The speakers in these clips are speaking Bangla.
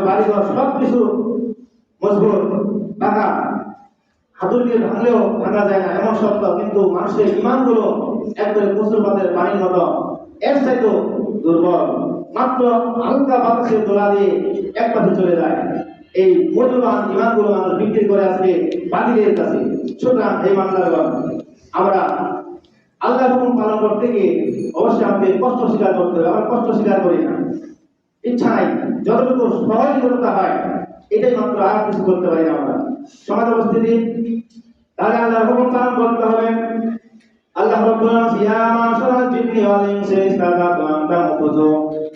বাড়িঘর সবকিছু মজবুত পাকা, হাতুড়ি দিয়ে ভাঙলেও ভাঙা যায় না এমন শক্ত, কিন্তু মানুষের ইমানগুলো একবারে কচুর পাতের পানির মতো এর চাইতে দুর্বল। মাত্র হালকা বাতাসের দোলা দিয়ে এক পাশে চলে যায়। এই মূল্যবান ইমানগুলো মানুষ বিক্রি করে আজকে বাতিলের কাছে। সুতরাং এই বান্দাগণ, আমরা আল্লাহর হুকুম পালন করতে গিয়ে অবশ্যই আমাদের কষ্ট স্বীকার করতে হবে। আমরা কষ্ট স্বীকার করি না, ইচ্ছা নাই, যতটুকু সহজ করতে হয় এটাই মাত্র, আর কিছু করতে পারি না আমরা। সমাজ উপস্থিতি, তাহলে আল্লাহর হুকুম পালন করতে হবে। আল্লাহ রাব্বুল আলামিন ইয়া মাশারাল জিন্নি ওয়াল ইনসি ইসতাগাতু আন তানফুযু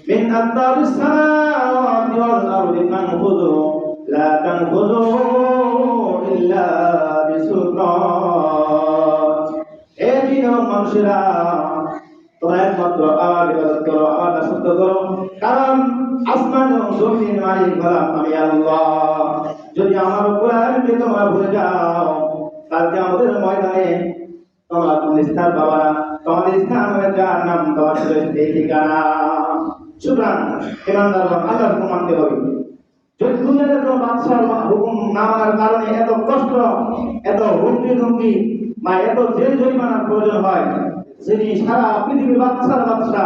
মিন আকতারিস সামাওয়াতি ওয়াল আরদি ফানফুযু লা তানফুযু ইল্লা বিসুলতান। হে জিন ও মানুষেরা, তোমরা একমাত্র আমার ইবাদত করো, আমার দাসত্ব করো, কারণ আসমান ও জমিনের মালিক হলাম আমি আল্লাহ। যদি আমার কোরআনকে তোমরা ভুলে যাও, কালকে আমাদের ময়দানে তোমরা তোমাদের স্থান পাবা না, তোমাদের স্থান হয়ে যার নাম তোমাদের এই ঠিকানা। সুতরাং ইমানদারগণ, আল্লাহর হুকুম মানতে হবে। যদি দুনিয়াতে কোনো বাদশার হুকুম না মানার কারণে এত কষ্ট, এত হুমকি ধমকি বা এত জেল জরিমানার প্রয়োজন হয়, যিনি সারা পৃথিবীর বাদশার বাদশা,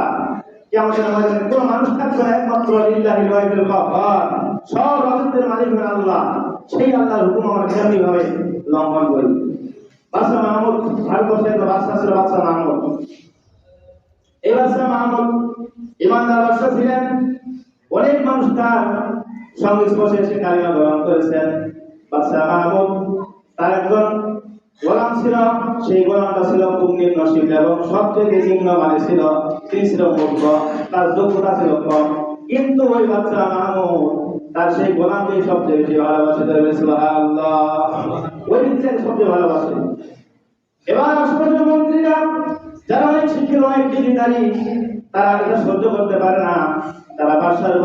কিয়ামতের ময়দানে কোনো মানুষ থাকবে না, একমাত্র লিল্লাহিল ওয়াহিদুল কাহ্হার, সব রাজত্বের মালিক হলেন আল্লাহ। সেই আল্লাহর হুকুম আমরা কিভাবে লঙ্ঘন করি? বাদশা মাহমুদ, ভারতবর্ষে একটা বাদশা ছিল, বাদশা মাহমুদ। এই বাদশা মাহমুদ ইমানদার বাদশা ছিলেন। অনেক মানুষ তার সংস্পর্শে এসে কালিমা গ্রহণ করেছেন। বাদশা মাহমুদ তার একজন গোলাম ছিল, সেই গোলামটা ছিল খুব নিম্নশীল এবং সবচেয়ে নিম্নমানের ছিল। তিনি ছিল মূর্খ, তার যোগ্যতা ছিল কম, কিন্তু ওই বাদশা মাহমুদ তার সেই গোলামকে সবচেয়ে বেশি ভালোবাসে। সুবহানাল্লাহ, ওই ব্যক্তিকে সবচেয়ে ভালোবাসে। এবার আশেপাশের মন্ত্রীরা, যারা অনেক শিক্ষিত, অনেক ডিগ্রিধারী, তারা এটা সহ্য করতে পারে না। তারা বাদশার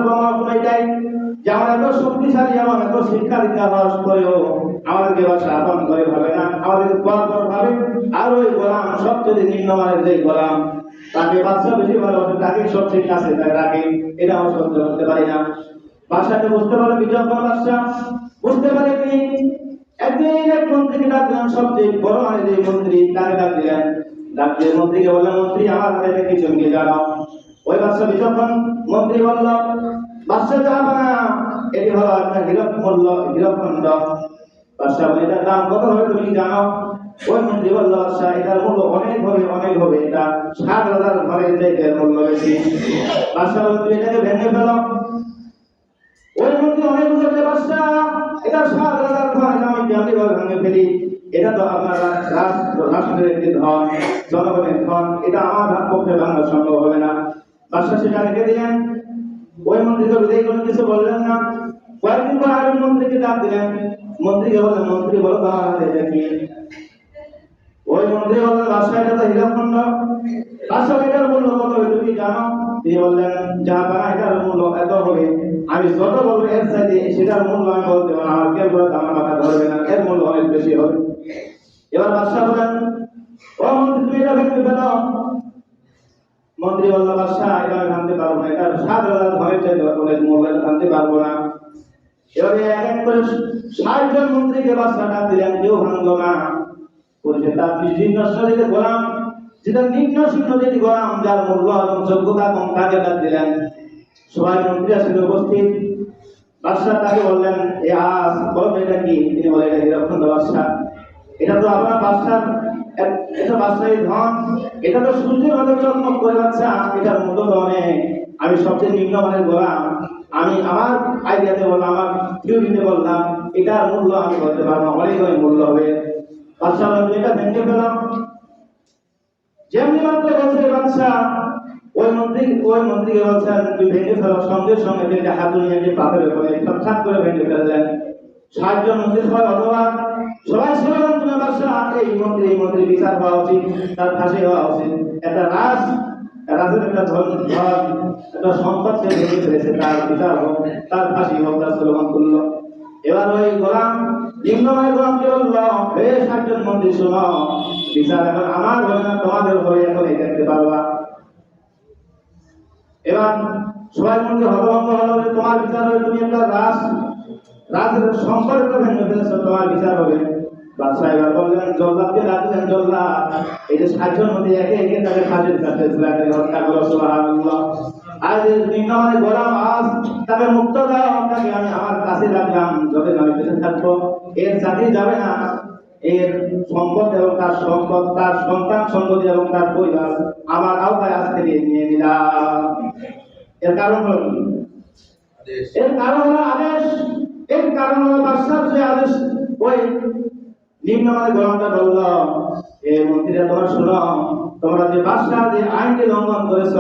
মনে এটাই যে আমরা এত শক্তিশালী এবং এত শিক্ষা দীক্ষা হওয়ার পরেও আমাদেরকে বাদশা আপন করে ভাবে না, আমাদেরকে পর ভাবে। আর ওই গোলাম সবচেয়ে নিম্নমানের যে গোলাম, তাকে বাদশা বেশি ভালোবাসে, তাকে সবচেয়ে কাছে রাখে। এটা আমরা সহ্য করতে পারি না। বাদশাকে বুঝতে পারে, বিচক্ষণ বাদশা বুঝতে পারে কি, একদিন এক মন্ত্রীকে ডাকলেন, সবচেয়ে বড় মানে যে মন্ত্রী, তাকে ডাক দিলেন। ডাক দিয়ে মন্ত্রীকে বললেন, মন্ত্রী আমার হাতে কিছু নিয়ে জানাও। ওই বাদশা বিচক্ষণ মন্ত্রী বলল, বাদশা যাবে না, এটি হলো আপনার হীরকখণ্ড। বাদশা বলে, এটার দাম কত হবে তুমি জানো? ওই মন্ত্রী বলল, বাদশা এটার মূল্য অনেক হবে, এটা ৭,০০০ ঘরের চাইতে মূল্য বেশি। বাদশা বলল, তুমি এটাকে ভেঙে ফেলো। ওই মন্ত্রী অনেক বুঝে, বাদশা এটা ৭,০০০ ঘর, এটা আমি কেমনি ভাবে ভেঙে ফেলি? এটা তো আপনার রাষ্ট্রের একটি ধন, জনগণের ধন, এটা আমার পক্ষে ভাঙা সম্ভব হবে না। বাদশা সেটা রেখে দিলেন। ওই মন্ত্রীকে বিদায় করে কিছু বললেন না। কয়েকদিন পর আরেক মন্ত্রীকে ডাক দিলেন। মন্ত্রীকে বললেন, মন্ত্রী বলো তো আমার হাতে এটা কি? ওই মন্ত্রী বললেন, বাদশা এটা তো হীরকখণ্ড। বাদশা এটার মূল্য কত হবে তুমি জানো? তিনি বললেন, যা বানা এটার মূল্য এত হবে, আমি যত বলবো এর চাইতে সেটার মূল্য আমি বলতে পারবো না, আমার কেউ বলে আমার মাথা ধরবে না, এর মূল্য অনেক বেশি হবে। এবার বাদশা বলেন, ও মন্ত্রী তুমি এটা ভেঙে ফেলো। মন্ত্রী বলল, বাদশা এটা আমি ভাঙতে পারবো না, এটা ৭,০০০ ঘরের চাইতে অনেক মূল্য, এটা ভাঙতে পারবো না। এবারে এক এক করে ৬০ জন মন্ত্রীকে বাদশা ডাক দিলেন, কেউ ভাঙলো না। বলছে তার নিম্ন গোলাম, যেটা নিম্নশীল যেটি গোলাম, যার মূল্য এবং যোগ্যতা কম, তাকে ডাক দিলেন। সবাই মন্ত্রী আসলে উপস্থিত। বাদশা তাকে বললেন, এ আজ বলো এটা কি? তিনি বলেন, এটা হীরকখণ্ড। বাদশা, এটা তো আপনার বাদশার, এটা বাদশাহী ধন, এটা তো সূর্যের মতো চকমক করে, বাদশা এটার মূল্য তো অনেক। আমি সবচেয়ে নিম্নমানের গোলাম, আমি আমার আইডিয়াতে বললাম, আমার থিওরিতে বললাম, এটার মূল্য আমি বলতে পারবো, অনেক মূল্য হবে। বাদশা বললেন, এটা ভেঙে ফেলাম। যেমনি মাত্র বলছে বাদশা, ওই মন্ত্রীকে বলছেন, তুই ভেঙে ফেলো। সঙ্গে সঙ্গে তিনি হাতুড়ি নিয়ে পাথরের উপরে ঠাক করে ভেঙে ফেললেন। ৬০ জন মন্ত্রী সবাই হতবাক, সবাই স্লোগান তুলে, বাদশা এই মন্ত্রী বিচার হওয়া উচিত, তার ফাঁসি হওয়া উচিত। একটা রাজের একটা ধন, একটা সম্পদ সে ভেঙে ফেলেছে, তার বিচার হোক, তার ফাঁসি হোক, তার স্লোগান তুললো। এবার ওই গোলাম, নিম্নমানের গোলামকে বলল, হে ৬০ জন মন্ত্রী শোনো, বিচার এখন আমার হবে না, তোমাদের হবে, এখন এই দেখতে পারবা। এবার সবাই মন্ত্রী হতভম্ব হলো। তোমার বিচার হবে, তুমি একটা রাজের সম্পর্ক ভেঙে ফেলেছো, তোমার বিচার হবে। বাদশাহ এবার বললেন, জল্লাদকে ডাকলেন, জল্লাদ এই যে 60 জন মধ্যে একে একে তাকে ফাঁসির কাছে হত্যা করো। সুবহানাল্লাহ। আজ নিম্নমানের গোলাম, আজ তাকে মুক্ত দাও, তাকে আমি আমার কাছে রাখলাম, যবে আমি বেঁচে থাকবো এর চাকরি যাবে না, এর সম্পদ এবং তার সম্পদ, তার সন্তান সন্ততি এবং তার পরিবার আমার আওতায় আজ থেকে নিয়ে নিলাম। এর কারণ হলো কি? এর কারণ হলো আদেশ। এর কারণ হলো বাদশার যে আদেশ। ওই নিম্নমানের গোলামটা বলল, এ মন্ত্রীরা তোমরা শোনো, তোমরা যে বাদশাহ যে আইনটি লঙ্ঘন করেছ,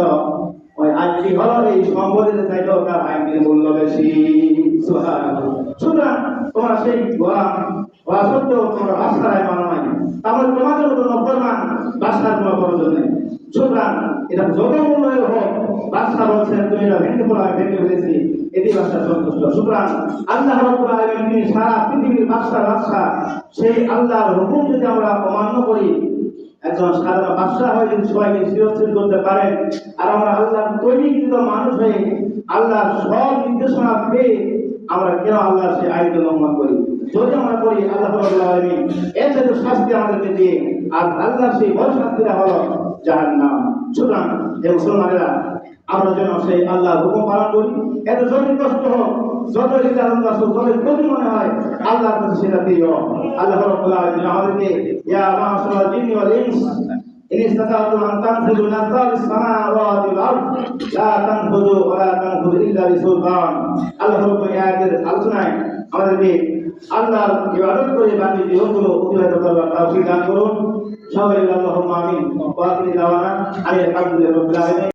ওই আইনটি হলো এই সম্পদের চাইতেও তার আইনটির মূল্য বেশি। সুবহানাল্লাহ। সুতরাং তোমরা সেই গোলাম হওয়া সত্ত্বেও তোমরা বাদশার আইন মানো নাই, তাহলে তোমাদের মতো নফরমান বাদশার কোনো প্রয়োজন নেই। সুতরাং এটা যত মূল্যের হোক, বাদশাহ বলছেন তুমি এটা ভেঙে ফেলেছি, এটি বাদশাহ সন্তুষ্ট। সুতরাং আল্লাহ রাব্বুল আলামিন তিনি সারা পৃথিবীর বাদশাহ, সেই আল্লাহর হুকুম যদি আমরা অমান্য করি, একজন সাধারণ বাদশাহ হয়ে যদি সবাইকে শিরশ্ছেদ করতে পারেন, আর আমরা আল্লাহর তৈরিকৃত মানুষ হয়ে আল্লাহর সব নির্দেশনা পেয়ে আমরা কেন আল্লাহর সেই আইন লঙ্ঘন করি? যদি আমরা করি, আল্লাহ রাব্বুল আলামিন এর সাথে শাস্তি আমাদেরকে দিয়ে, আর আল্লাহর সেই বড় শাস্তিটা হলো জাহান্নাম। সুতরাং হে মুসলমানেরা, আমরা যেন সেই আল্লাহর হুকুম পালন করি, এত যতই কষ্ট হোক, যতই যতই কঠিন মনে হয়, আল্লাহর কাছে সেটা দিও। আল্লাহ রাব্বুল আলামিন আমাদেরকে ইয়া মাশাআল্লাহ জিন্নি ওয়াল ইনস ইন ইসতাতা'তুম আন তানফুযু মিন আকতারিস সামাওয়াতি ওয়াল আরদ লা তানফুযু ওয়া লা তানফুযু ইল্লা বিসুলতান। আল্লাহ রাব্বুল আয়াতের আলোচনায় আমাদেরকে আল্লাহর ইবাদত করে বাকি জীবনগুলো অতিবাহিত করবার তৌফিক দান করুন। সবাই আল্লাহুম্মা আমিন। ওয়া আখিরু দাওয়ানা আলহামদুলিল্লাহি রাব্বিল আলামিন।